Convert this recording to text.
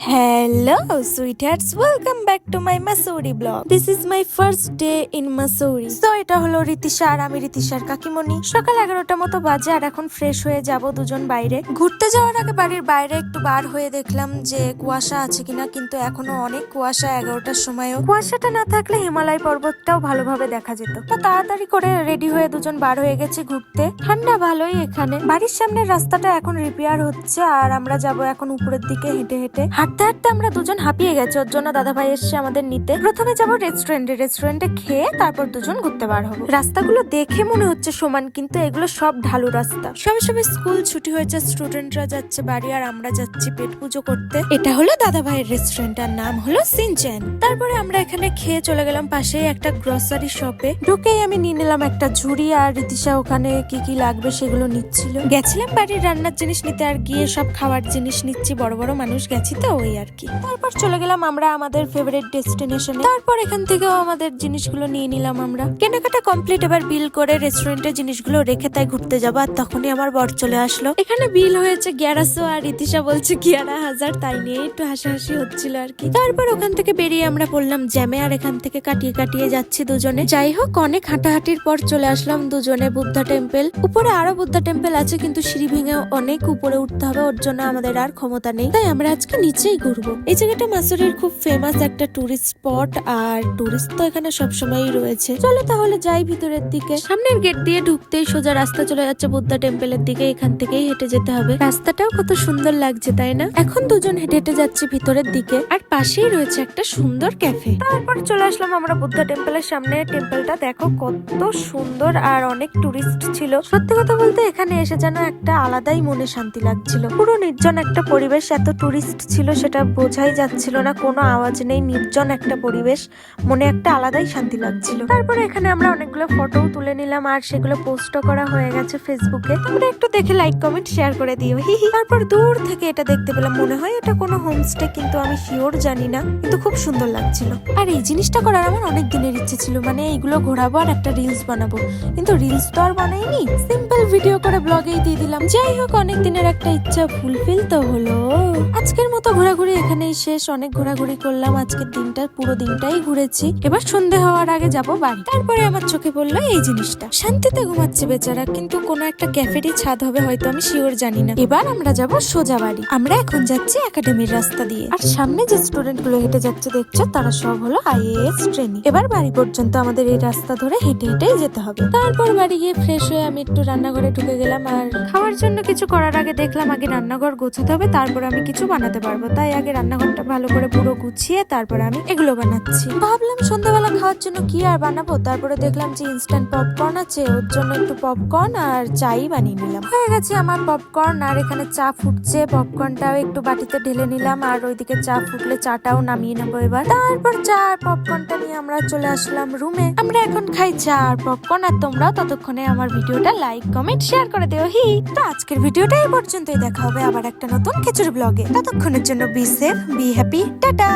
Hello, sweethearts. Welcome back to my Mussoorie blog. This is my first day in Mussoorie. So এটা হলো রিতিশা আর আমি রিতিশার কাকিমণি। সকাল 11টার মতো বাজে আর এখন ফ্রেশ হয়ে যাব দুজন বাইরে। ঘুরতে যাওয়ার আগে বাড়ির বাইরে একটু বার হয়ে দেখলাম যে কুয়াশা আছে কিনা, কিন্তু এখনো অনেক কুয়াশা। 11টার সময়ও কুয়াশাটা না থাকলে হিমালয় পর্বতটাও ভালোভাবে দেখা যেত। তো তাড়াতাড়ি করে রেডি হয়ে দুজন বার হয়ে গেছি ঘুরতে। ঠান্ডা ভালোই এখানে। বাড়ির সামনের রাস্তাটা এখন রিপেয়ার হচ্ছে আর আমরা যাব এখন উপরের দিকে হেঁটে হেঁটে। হাঁটতে হাঁটতে আমরা দুজন হাঁপিয়ে গেছি, ওর জন্য দাদা ভাই এসছে আমাদের নিতে। প্রথমে যাবো রেস্টুরেন্টে খেয়ে তারপর দুজন ঘুরতে বার হবো। রাস্তাগুলো দেখে মনে হচ্ছে সমান, কিন্তু এগুলো সব ঢালু রাস্তা। সবে সবে স্কুল ছুটি হয়েছে, স্টুডেন্টরা যাচ্ছে বাড়ি আর আমরা যাচ্ছি পেট পুজো করতে। এটা হলো দাদা ভাইয়ের রেস্টুরেন্ট আর নাম হলো সিনচেন। তারপরে আমরা এখানে খেয়ে চলে গেলাম পাশেই একটা গ্রসারি শপে। ঢুকেই আমি নিয়ে নিলাম একটা ঝুড়ি আর রিতিশা ওখানে কি কি লাগবে সেগুলো নিচ্ছিল। গেছিলাম বাড়ির রান্নার জিনিস নিতে আর গিয়ে সব খাওয়ার জিনিস নিচ্ছি, বড় বড় মানুষ গেছি তো ওই আর কি। তারপর চলে গেলাম আমরা আমাদের ফেভারিট ডেস্টিনেশনে। তারপর এখান থেকেও আমাদের জিনিসগুলো নিয়ে নিলাম আমরা। কেনাকাটা কমপ্লিট, এবার বিল করে রেস্টুরেন্টের জিনিসগুলো রেখে তাই ঘুরতে যাবো। আর তখনই আমার বর চলে আসলো। এখানে বিল হয়েছে 1100 আর রিতিশা বলছে 11,000, তাই নিয়ে একটু হাসাহাসি হচ্ছিল আর কি। তারপর ওখান থেকে বেরিয়ে আমরা পড়লাম জ্যামে আর এখান থেকে কাটিয়ে কাটিয়ে যাচ্ছি দুজনে। যাই হোক, অনেক হাঁটাহাঁটির পর চলে আসলাম দুজনে বুদ্ধা টেম্পল। উপরে আরো বুদ্ধা টেম্পল আছে, কিন্তু সিঁড়ি ভেঙে অনেক উপরে উঠতে হবে, ওর জন্য আমাদের আর ক্ষমতা নেই, তাই আমরা আজকে নিচেই ঘুরবো। এই জায়গাটা মাসুরির খুব ফেমাস একটা টুরিস্ট স্পট আর টুরিস্ট তো এখানে সবসময়ই রয়েছে। চলো তাহলে যাই ভিতরের দিকে। সামনের গেট দিয়ে ঢুকতেই সোজা রাস্তা চলে যাচ্ছে বুদ্ধা টেম্পলের দিকে, এখান থেকেই হেঁটে যেতে হবে। রাস্তাটাও কত সুন্দর লাগছে তাই না? এখন দুজন হেঁটে হেঁটে যাচ্ছি ভিতরের দিকে আর পাশেই রয়েছে একটা সুন্দর ক্যাফে। তারপর চলে আসলাম আমরা বুদ্ধা টেম্পলের সামনে। টেম্পলটা দেখো কত সুন্দর আর অনেক টুরিস্ট ছিল। সত্যি কথা বলতে এখানে এসে যেন একটা আলাদাই মনে শান্তি লাগছিল। পুরো নির্জন একটা পরিবেশ, এত টুরিস্ট ছিল সেটা বোঝাই যাচ্ছিল না, কোনো আওয়াজ নেই, নির্জন একটা পরিবেশ, মনে একটা আলাদাই শান্তি লাগছিল। তারপরে এখানে আমরা অনেকগুলো ফটোও তুলে নিলাম আর সেগুলো পোস্টও করা হয়ে গেছে ফেসবুকে। তোমরা একটু দেখে লাইক কমেন্ট শেয়ার করে দিও। তারপর দূর থেকে এটা দেখতে পেলাম, মনে হয় এটা কোনো হোমস্টে, কিন্তু আমি শিওর জানি না, কিন্তু খুব সুন্দর লাগছিল। আর এই জিনিসটা করার আমার অনেক দিনের ইচ্ছে ছিল, মানে এইগুলো ঘোরাবো আর একটা রিলস বানাবো, কিন্তু রিলস তো আর বানাইনি, সিম্পল ভিডিও করে ব্লগেই দিয়ে দিলাম। যাই হোক, অনেক দিনের একটা ইচ্ছা ফুলফিল তো হলো। আজকের মতো ঘোরাঘুরি এখানেই শেষ। অনেক ঘোরাঘুরি করলাম আজকের দিনটা, পুরো দিনটাই ঘুরেছি। এবার সন্ধে হওয়ার আগে যাব বাড়ি। তারপরে আমার চোখে পড়লো এই জিনিসটা। শান্তিতে ঘুমাচ্ছে বেচারা, কিন্তু কোনো একটা ক্যাফেরই ছাদ হবে হয়তো, আমি শিওর জানি না। এবার আমরা যাব সোজা বাড়ি। আমরা এখন যাচ্ছি একাডেমির রাস্তা দিয়ে, আর সামনে যে স্টুডেন্ট গুলো হেঁটে যাচ্ছে দেখছো, তারা সব হলো IAS ট্রেনিং। এবার বাড়ি পর্যন্ত আমাদের এই রাস্তা ধরে হেঁটে হেঁটেই যেতে হবে। তারপর বাড়ি গিয়ে ফ্রেশ হয়ে আমি একটু রান্নাঘরে ঢুকে গেলাম আর খাওয়ার জন্য কিছু করার আগে দেখলাম আগে রান্নাঘর গোছাতে হবে, তারপর আমি কিছু বানাতে পারবো। তাই আগে রান্নাঘরটা ভালো করে পুরো গুছিয়ে তারপর আমি এগুলো বানাচ্ছি। ভাবলাম সন্ধ্যাবেলা খাওয়ার জন্য কি আর বানাবো, তারপরে দেখলাম যে ইনস্ট্যান্ট পপকর্ন আছে, ওর জন্য একটু পপকর্ন আর চাই বানিয়ে নিলাম। হয়ে গেছে আমার পপকর্ন, আর এখানে চা ফুটছে। পপকর্নটাও একটু বাটিতে ঢেলে নিলাম আর ওইদিকে চা ফুটলে চাটাও নামিয়ে নেবো এবার। তারপর চা আর পপকর্নটা নিয়ে আমরা চলে আসলাম রুমে। আমরা এখন খাই চা আর পপকর্ন, আর তোমরাও ততক্ষণে আমার ভিডিওটা লাইক কমেন্ট শেয়ার করে দিও। তো আজকের ভিডিওটা এই পর্যন্তই, দেখা হবে আবার একটা নতুন খিচুড়ি ব্লগে। ততক্ষণের জন্য be safe, be happy, tata.